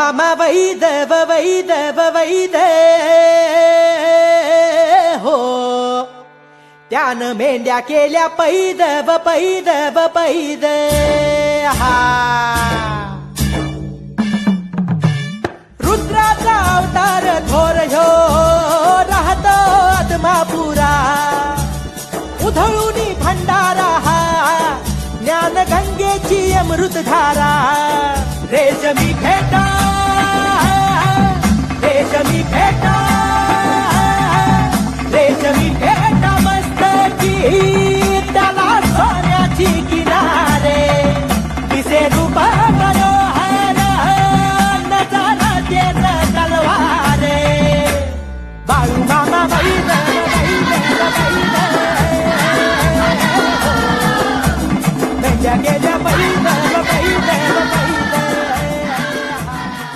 मामा वैदव वैदव वैद हो त्यानं मेंढ्या केल्या पैदव पैदव पैद हा रुद्राचा अवतार थोर ह्यो राहतो आत्मापुरा उधळूनी भंडारा हा ज्ञान गंगेची अमृतधारा रेशमी फेटा